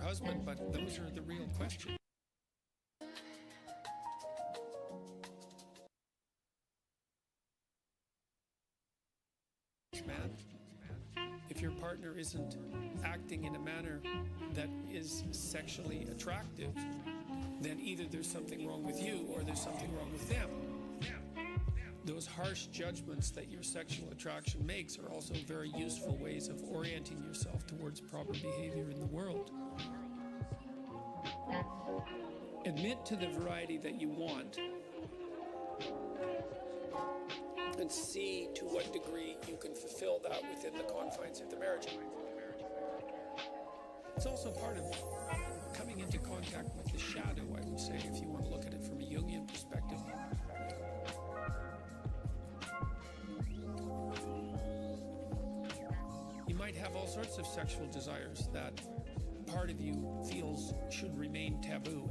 husband, but those are the real questions. Man, if your partner isn't acting in a manner that is sexually attractive, then either there's something wrong with you or there's something wrong with them. Those harsh judgments that your sexual attraction makes are also very useful ways of orienting yourself towards proper behavior in the world. Admit to the variety that you want and see to what degree you can fulfill that within the confines of the marriage. It's also part of coming into contact with the shadow, I would say, if you want to look at it from a Jungian perspective. You might have all sorts of sexual desires that part of you feels should remain taboo.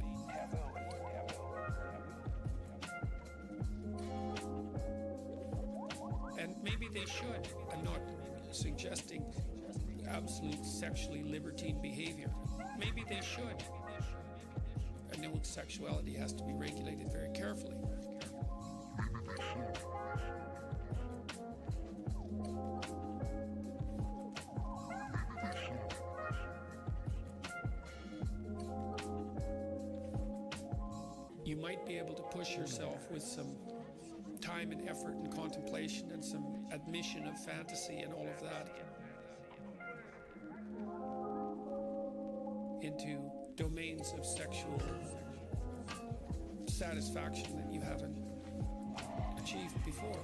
And maybe they should. I'm not suggesting absolute sexually libertine behavior. Maybe they should. I know sexuality has to be regulated very carefully. You might be able to push yourself with some time and effort and contemplation and some admission of fantasy and all of that into domains of sexual satisfaction that you haven't achieved before.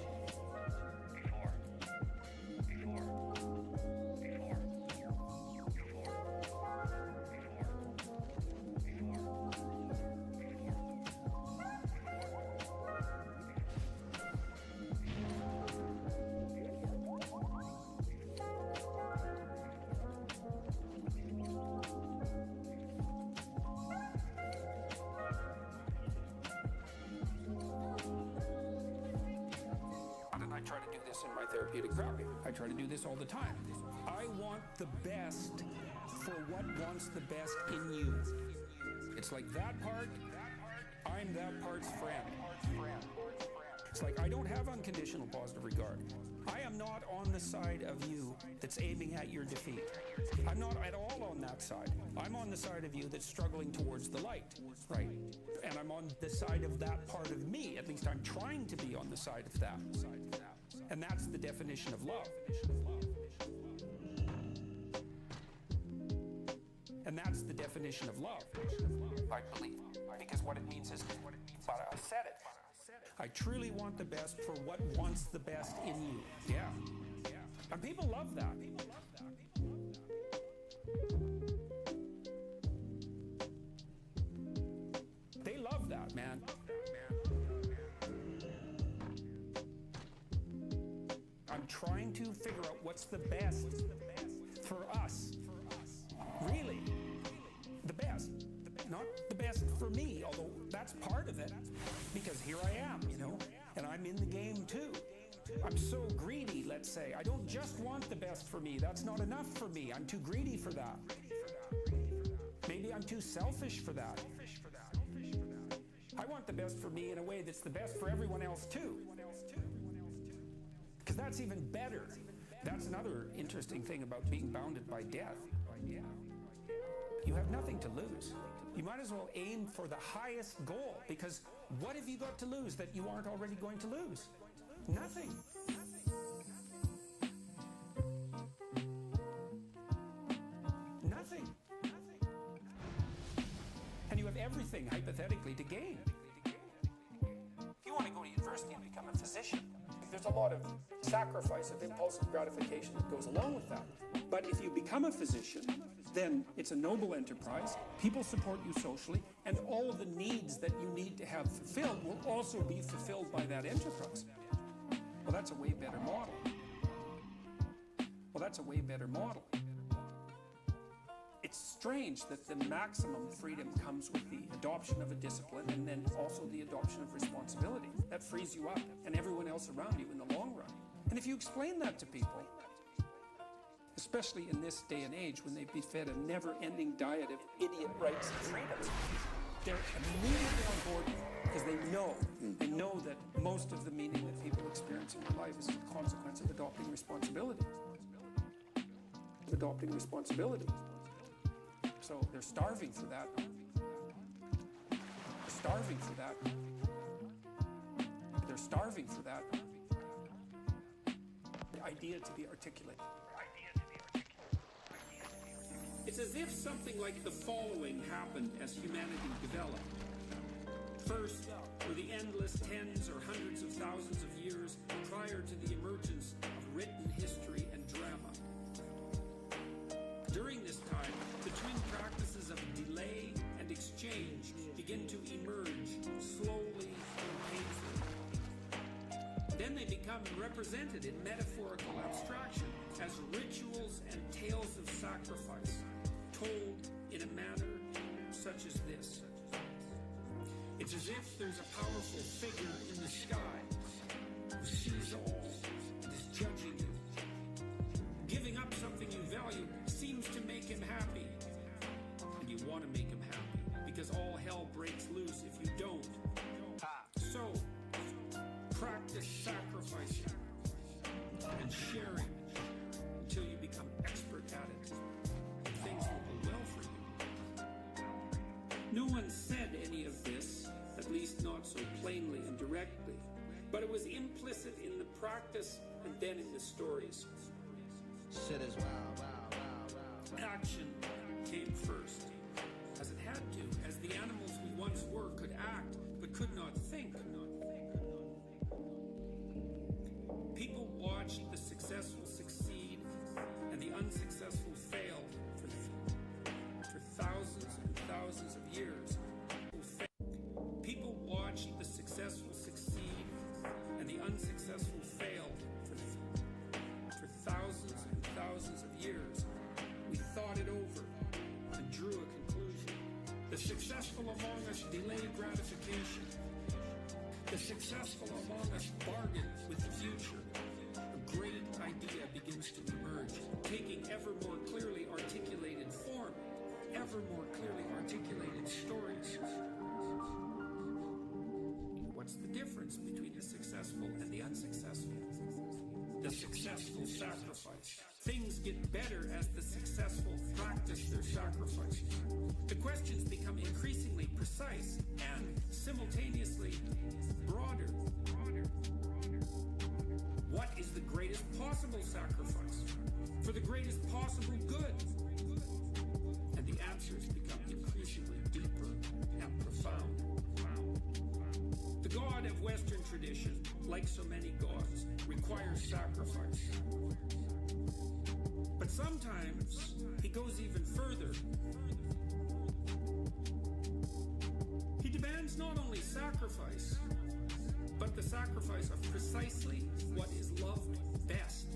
I try to do this in my therapeutic practice. I try to do this all the time. I want the best for what wants the best in you. It's like that part, I'm that part's friend. It's like I don't have unconditional positive regard. I am not on the side of you that's aiming at your defeat. I'm not at all on that side. I'm on the side of you that's struggling towards the light, right? And I'm on the side of that part of me. At least I'm trying to be on the side of that. And that's the definition of love. And that's the definition of love, I believe. Because what it means is, but I said it. I truly want the best for what wants the best in you. Yeah. And people love that. They love that, man. I'm trying to figure out what's the best for us. Really, the best. Not the best for me, although that's part of it. Because here I am, you know, and I'm in the game too. I'm so greedy, let's say. I don't just want the best for me. That's not enough for me. I'm too greedy for that. Maybe I'm too selfish for that. I want the best for me in a way that's the best for everyone else too. Because that's even better. That's another interesting thing about being bounded by death. You have nothing to lose. You might as well aim for the highest goal, because what have you got to lose that you aren't already going to lose? Nothing. Nothing. And you have everything, hypothetically, to gain. If you want to go to university and become a physician, there's a lot of sacrifice of impulsive gratification that goes along with that. But if you become a physician, then it's a noble enterprise, people support you socially, and all of the needs that you need to have fulfilled will also be fulfilled by that enterprise. Well, that's a way better model. Well, that's a way better model. It's strange that the maximum freedom comes with the adoption of a discipline and then also the adoption of responsibility. That frees you up and everyone else around you in the long run. And if you explain that to people, especially in this day and age when they've been fed a never-ending diet of idiot rights and freedoms. They're immediately on board because they know that most of the meaning that people experience in their life is a consequence of adopting responsibility. So they're starving for that. They're starving for that idea to be articulated. It's as if something like the following happened as humanity developed. First were the endless tens or hundreds of thousands of years prior to the emergence of written history and drama. During this time, the twin practices of delay and exchange begin to emerge slowly and painfully. Then they become represented in metaphorical abstraction as rituals and tales of sacrifice, told in a manner such as this. It's as if there's a powerful figure in the sky who sees all and is judging you. Giving up something you value seems to make him happy, and you want to make him happy because all hell breaks loose if you don't. So, practice sacrificing and sharing until you become expert at it. Things will go well for you. No one said any of this, at least not so plainly and directly, but it was implicit in the practice and then in the stories. Shit is wow. Action came first, as it had to, as the animals we once were could act, but could not think. People watched the successful succeed and the unsuccessful fail for thousands and thousands of years. People watched the successful succeed and the unsuccessful fail for thousands and thousands of years. We thought it over and drew a conclusion. The successful among us delayed gratification. The successful among us bargain with the future. A great idea begins to emerge, taking ever more clearly articulated form, ever more clearly articulated stories. What's the difference between the successful and the unsuccessful? The successful sacrifice. Things get better as the successful practice their sacrifices. The questions become increasingly precise and simultaneously broader. What is the greatest possible sacrifice for the greatest possible good? And the answers become increasingly deeper and profound. The God of Western tradition, like so many gods, requires sacrifice. But sometimes he goes even further. He demands not only sacrifice, but the sacrifice of precisely what is loved best.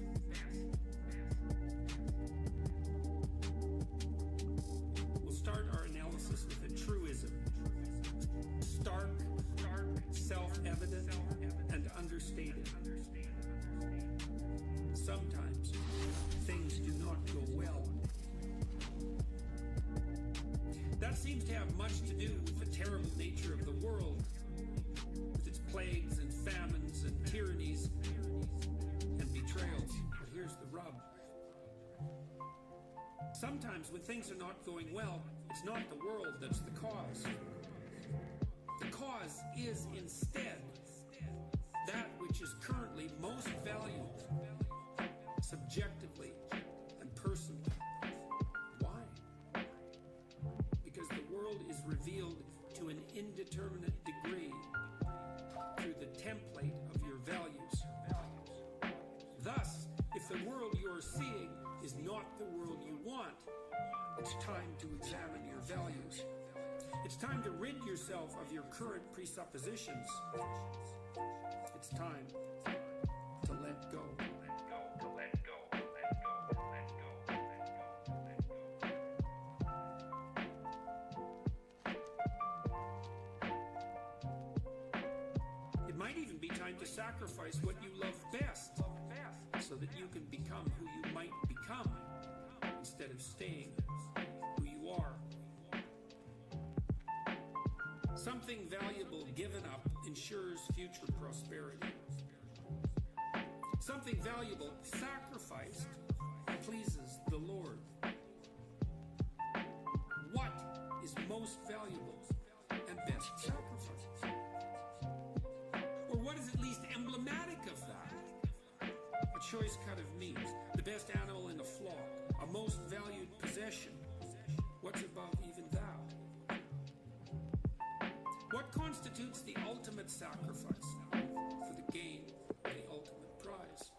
We'll start our analysis with a truism. Stark, self-evident, and understated. Sometimes things do not go well. That seems to have much to do with the terrible nature of the world, with its plagues and famines and tyrannies and betrayals. But here's the rub. Sometimes when things are not going well, it's not the world that's the cause. The cause is instead that which is currently most valued, subjectively and personally. Why? Because the world is revealed to an indeterminate degree through the template of your values. Thus, if the world you're seeing is not the world you want, it's time to examine your values. It's time to rid yourself of your current presuppositions. It's time to let go. It might even be time sacrifice what you love best so that you can become who you might become. prosperity. Something valuable sacrificed pleases the Lord. What is most valuable and best sacrificed? Or what is at least emblematic of that? A choice cut of meat, the best animal in the flock, a most valued possession. What's above even that? What constitutes the ultimate sacrifice for the gain of the ultimate prize?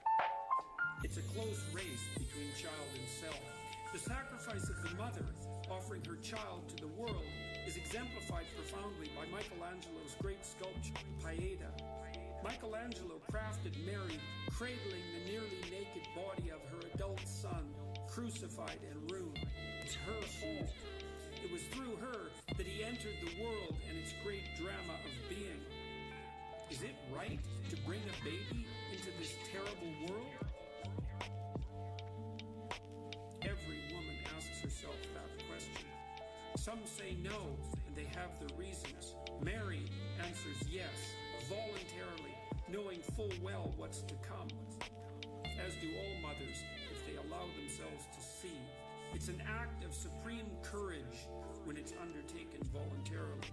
It's a close race between child and self. The sacrifice of the mother offering her child to the world is exemplified profoundly by Michelangelo's great sculpture, Pieta. Michelangelo crafted Mary cradling the nearly naked body of her adult son, crucified and ruined. It's her fault. It was through her that he entered the world and its great drama of being. Is it right to bring a baby into this terrible world? Every woman asks herself that question. Some say no, and they have their reasons. Mary answers yes, voluntarily, knowing full well what's to come. As do all mothers, if they allow themselves to see. It's an act of supreme courage when it's undertaken voluntarily.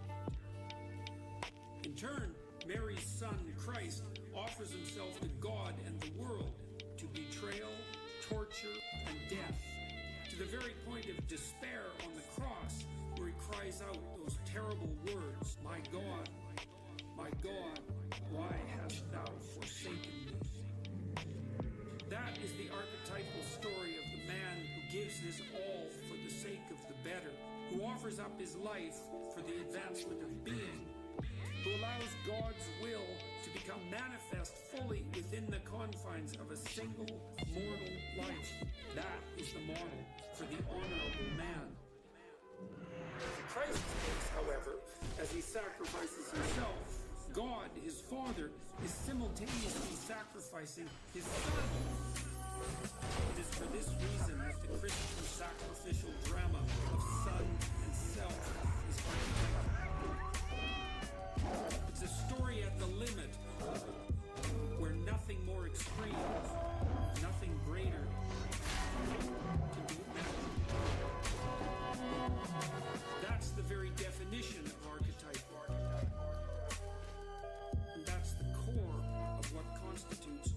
In turn, Mary's son, Christ, offers himself to God and the world to betrayal, torture, and death, to the very point of despair on the cross, where he cries out those terrible words, my God, why hast thou forsaken me? That is the archetypal story of the man who gives his all for the sake of the better, who offers up his life for the advancement of being, who allows God's will to become manifest fully within the confines of a single mortal life. That is the model for the honorable man. In Christ's case, however, as he sacrifices himself, God, his Father, is simultaneously sacrificing his Son. It is for this reason that the Christian sacrificial drama of Son and Self is archetypal. It's a story at the limit, where nothing more extreme, nothing greater can be imagined. That's the very definition of archetype. And that's the core of what constitutes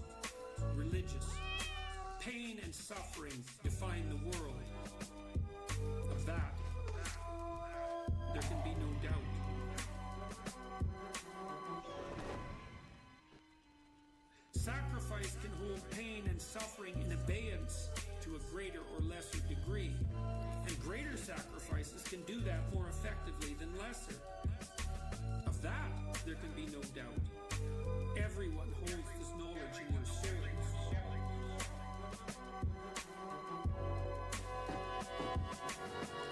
religious. Pain and suffering define the world. Of that, there can be no doubt. Sacrifice can hold pain and suffering in abeyance to a greater or lesser degree. And greater sacrifices can do that more effectively than lesser. Of that, there can be no doubt. Everyone holds this knowledge in their souls.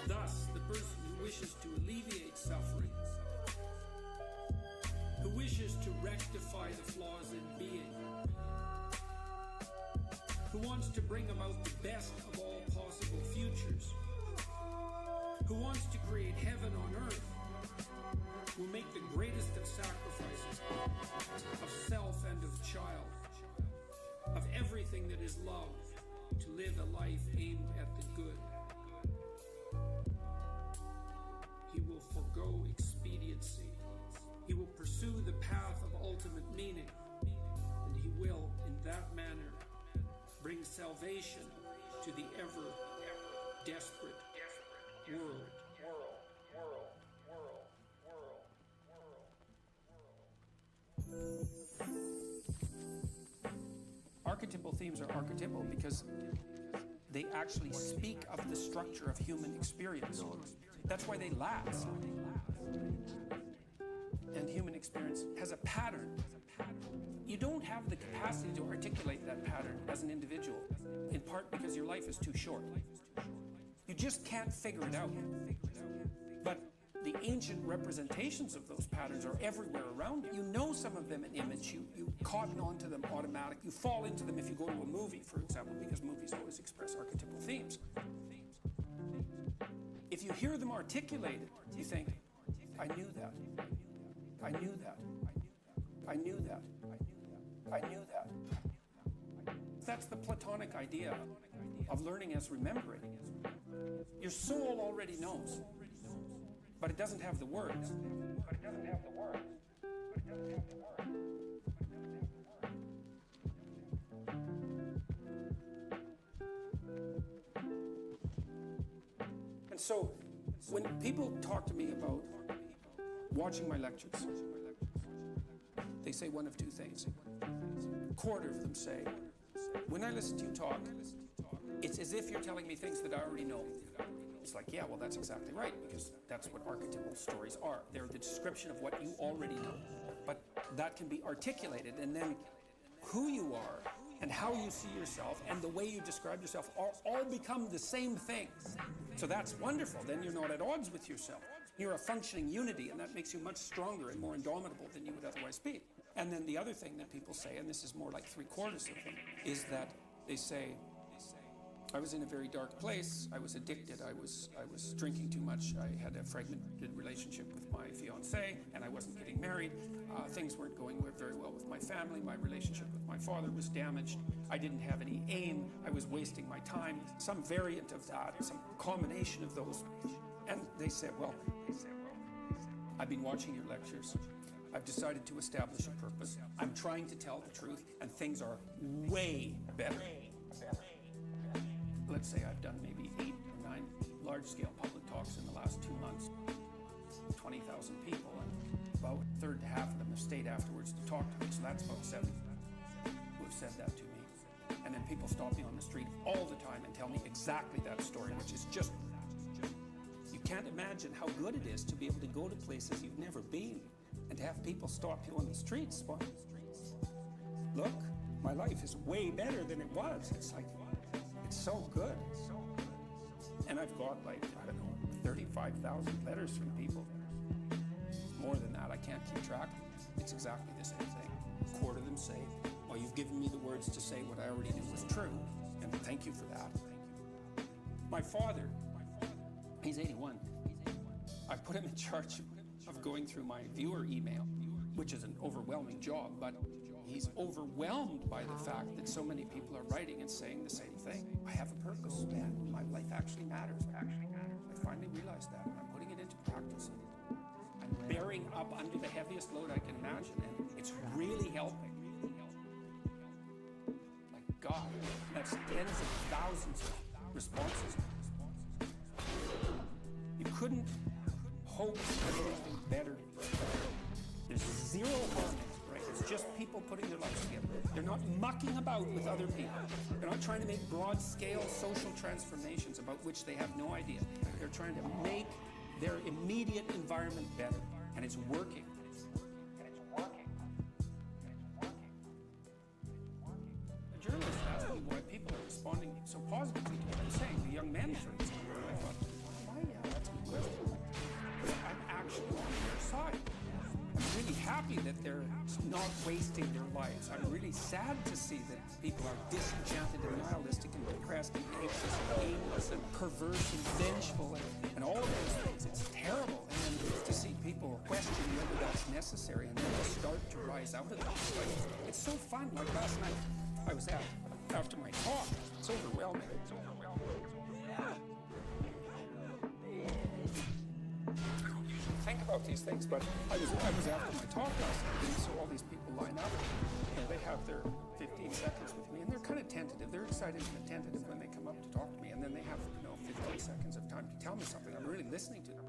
Thus, the person who wishes to alleviate suffering, who wishes to rectify the flaws in being, who wants to bring about the best of all possible futures, who wants to create heaven on earth, will make the greatest of sacrifices, of self and of child, of everything that is love, to live a life aimed at the good. He will forego expediency. He will pursue the path of ultimate meaning, and he will, in that manner, bring salvation to the ever desperate world. Archetypal themes are archetypal because they actually speak of the structure of human experience. That's why they last. And human experience has a pattern. You don't have the capacity to articulate that pattern as an individual, in part because your life is too short. You just can't figure it out. But the ancient representations of those patterns are everywhere around you. You know some of them in image. You cotton onto them automatic. You fall into them if you go to a movie, for example, because movies always express archetypal themes. If you hear them articulated, you think, I knew that. I knew that. I knew that. I knew that. That's the Platonic idea of learning as remembering. Your soul already knows, but it doesn't have the words. And so, when people talk to me about watching my lectures, they say one of two things. A quarter of them say, when I listen to you talk, it's as if you're telling me things that I already know. It's like, yeah, well, that's exactly right, because that's what archetypal stories are. They're the description of what you already know. But that can be articulated, and then who you are and how you see yourself and the way you describe yourself all become the same thing. So that's wonderful. Then you're not at odds with yourself. You're a functioning unity, and that makes you much stronger and more indomitable than you would otherwise be. And then the other thing that people say, and this is more like 3/4 of them, is that they say, I was in a very dark place. I was addicted. I was drinking too much. I had a fragmented relationship with my fiancée, and I wasn't getting married. Things weren't going very well with my family. My relationship with my father was damaged. I didn't have any aim. I was wasting my time. Some variant of that, some combination of those. And they said, well, I've been watching your lectures. I've decided to establish a purpose. I'm trying to tell the truth, and things are way better. Let's say I've done maybe 8 or 9 large-scale public talks in the last 2 months, 20,000 people, and about a third to half of them have stayed afterwards to talk to me, so that's about 7 who have said that to me. And then people stop me on the street all the time and tell me exactly that story, which is just, you can't imagine how good it is to be able to go to places you've never been and to have people stop you on the streets. Well, look, my life is way better than it was. It's like, it's so good. And I've got like, I don't know, 35,000 letters from people. More than that, I can't keep track. It's exactly the same thing. A quarter of them say, well, you've given me the words to say what I already knew was true, and thank you for that. My father, he's 81. I put him in charge of going through my viewer email, which is an overwhelming job, but he's overwhelmed by the fact that so many people are writing and saying the same thing. I have a purpose, man. My life actually matters. I finally realized that, and I'm putting it into practice. I'm bearing up under the heaviest load I can imagine, and it's really helping. My God, that's tens of thousands of responses. You couldn't hope for anything better. There's zero harm. It's just people putting their lives together. They're not mucking about with other people. They're not trying to make broad-scale social transformations about which they have no idea. They're trying to make their immediate environment better, and it's working. A journalist asked me why people are responding so positively to what I'm saying. The young men, for example. I thought, why? Yeah, that's a good question. But I'm actually on their side. I'm really happy that they're not wasting their lives. I'm really sad to see that people are disenchanted and nihilistic and depressed and anxious and aimless and perverse and vengeful and all of those things. It's terrible. And then to see people question whether that's necessary and then start to rise out of it. It's so fun. Like last night, I was out after my talk. It's overwhelming. Think about these things, but I was after my talk last night, and so all these people line up, and they have their 15 seconds with me, and they're kind of tentative. They're excited and tentative when they come up to talk to me, and then they have 15 seconds of time to tell me something. I'm really listening to them.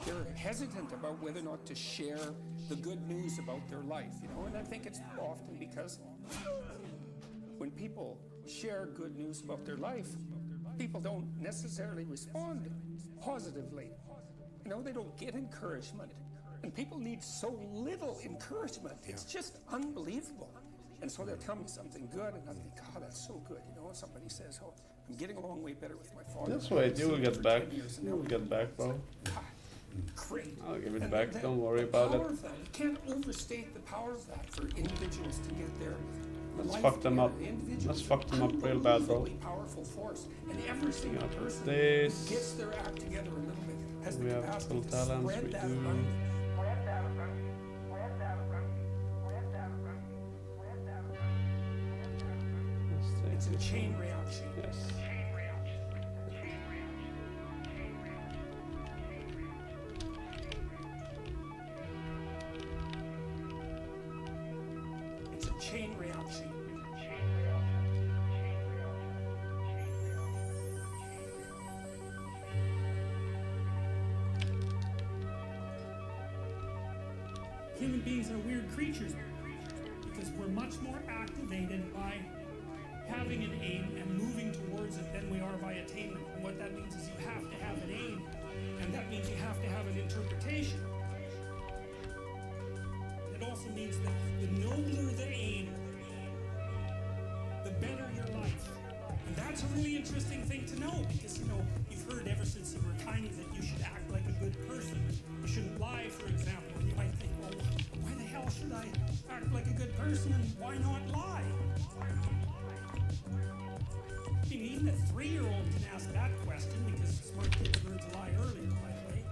They're hesitant about whether or not to share the good news about their life, and I think it's often because when people share good news about their life, people don't necessarily respond positively. They don't get encouragement. And people need so little encouragement. It's just unbelievable. And so they'll tell me something good, and I think, God, that's so good. And somebody says, oh, I'm getting along way better with my father. That's right, you will get back. You will get back, bro. Great. I'll give it back, don't worry about it. You can't overstate the power of that for individuals to get their Let's fuck them up. Let's fuck them up real bad, bro. Powerful force. And every single person this. gets their act together a little bit. Has the We have capacity full to talents, spread we that do. around. a chain reaction. Yes. It's a chain reaction. Human beings are weird creatures because we're much more activated by having an aim and moving towards it than we are by attainment. And what that means is you have to have an aim, and that means you have to have an interpretation. It also means that the nobler the aim, the better your life. And that's a really interesting thing to know because, you've heard ever since you were tiny that you should act like a good person. You shouldn't lie, for example. And you might think, well, why the hell should I act like a good person and why not lie? I mean, even a 3-year-old can ask that question because smart kids learn to lie earlier, by the way.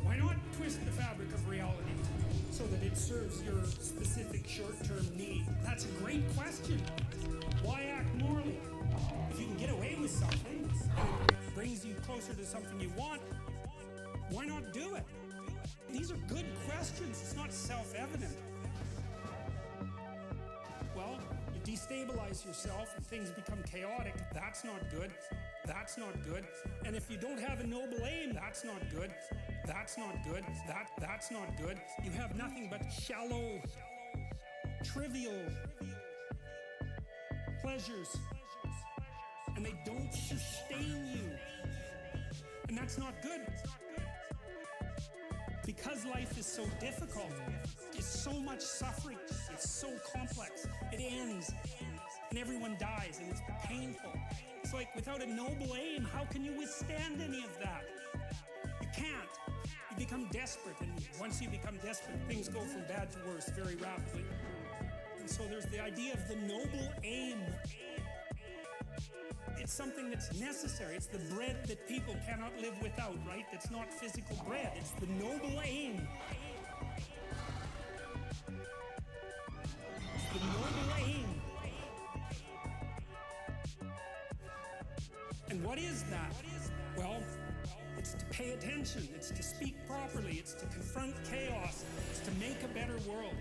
Why not twist the fabric of reality so that it serves your specific short-term need? That's a great question. Why act morally? If you can get away with something and it brings you closer to something you want, why not do it? These are good questions. It's not self-evident. Well, you destabilize yourself and things become chaotic. That's not good. That's not good. And if you don't have a noble aim, that's not good. That's not good. That's not good. You have nothing but shallow, trivial pleasures. And they don't sustain you. And that's not good. Because life is so difficult, it's so much suffering, it's so complex, it ends, and everyone dies, and it's painful. It's like without a noble aim, how can you withstand any of that? You can't. You become desperate, and once you become desperate, things go from bad to worse very rapidly. And so there's the idea of the noble aim. It's something that's necessary. It's the bread that people cannot live without, right? It's not physical bread. It's the noble aim. It's the noble aim. And what is that? Well, it's to pay attention. It's to speak properly. It's to confront chaos. It's to make a better world.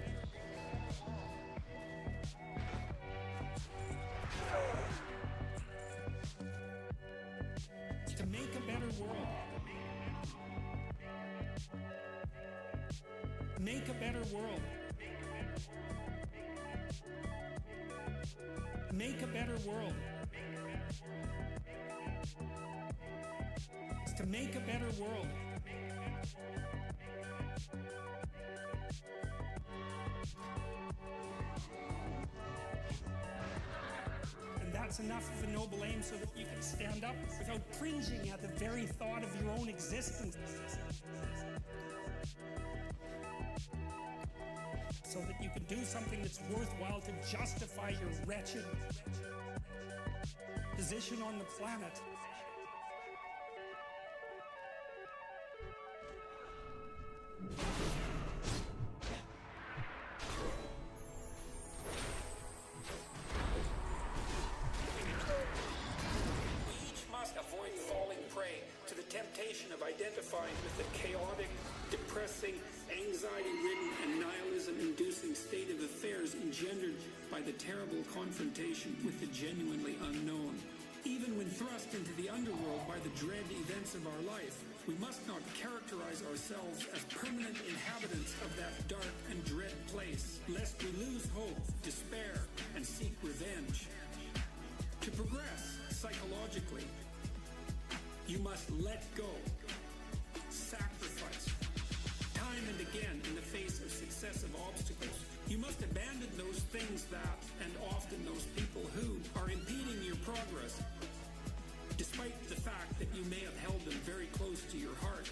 To make a better world. Make a better world. Make a better world. It's to make a better world. That's enough of a noble aim so that you can stand up without cringing at the very thought of your own existence. So that you can do something that's worthwhile to justify your wretched position on the planet. Identifying with the chaotic, depressing, anxiety-ridden, and nihilism-inducing state of affairs engendered by the terrible confrontation with the genuinely unknown. Even when thrust into the underworld by the dread events of our life, we must not characterize ourselves as permanent inhabitants of that dark and dread place, lest we lose hope, despair, and seek revenge. To progress psychologically, you must let go. Sacrifice. Time and again in the face of successive obstacles. You must abandon those things that, and often those people who, are impeding your progress, despite the fact that you may have held them very close to your heart.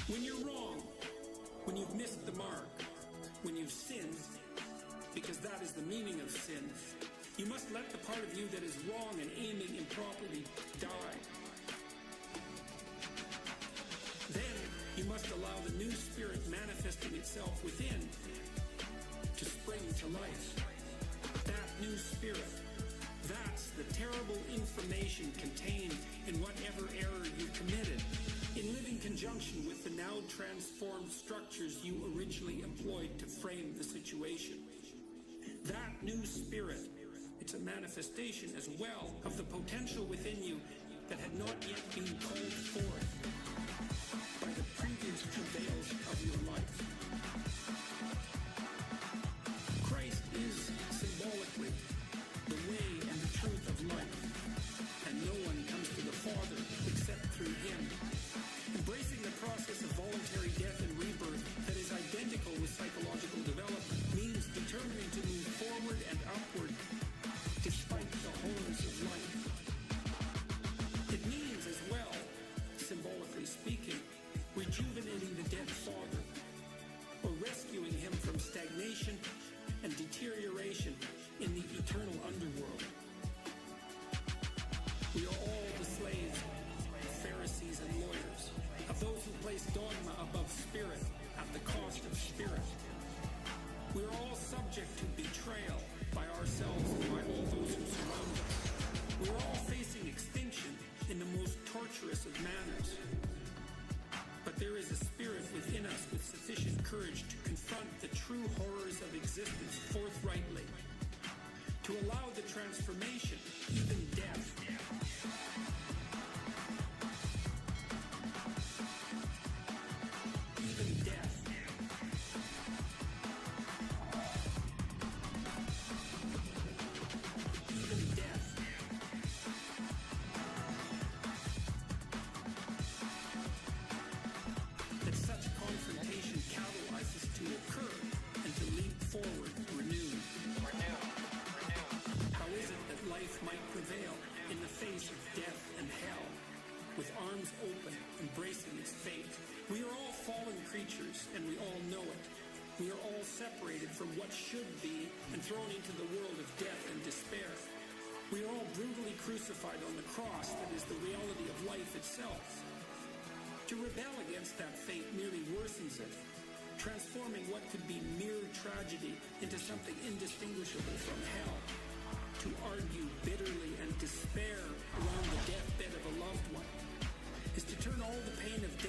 When you're wrong, when you've missed the mark, when you've sinned, because that is the meaning of sin, you must let the part of you that is wrong and aiming improperly die. Then you must allow the new spirit manifesting itself within to spring to life. That new spirit, that information contained in whatever error you committed, in living conjunction with the now transformed structures you originally employed to frame the situation. That new spirit, it's a manifestation as well of the potential within you that had not yet been called forth by the previous travails of your life. Christ is symbolically the way and the truth of life, and no one comes to the Father except through him. Embracing the process of voluntary death and rebirth that is identical with psychological development means determining to move forward and upward despite the horrors of life. It means as well, symbolically speaking, rejuvenating the dead father, or rescuing him from stagnation and deterioration in the eternal underworld. We are all the slaves of Pharisees and lawyers, of those who place dogma above spirit at the cost of spirit. We are all subject to betrayal by ourselves and by all those who surround us. We are all facing extinction in the most torturous of manners. But there is a spirit within us with sufficient courage to confront the true horrors of existence forthrightly, to allow the transformation, even death. Even death. Even death. That such confrontation catalyzes to occur and to leap forward renewed. How is it that life might prevail in the face of death and hell, with arms open, embracing its fate? We are all fallen creatures, and we all know it. We are all separated from what should be and thrown into the world of death and despair. We are all brutally crucified on the cross that is the reality of life itself. To rebel against that fate merely worsens it, transforming what could be mere tragedy into something indistinguishable from hell. To argue bitterly and despair around the deathbed of a loved one is to turn all the pain of death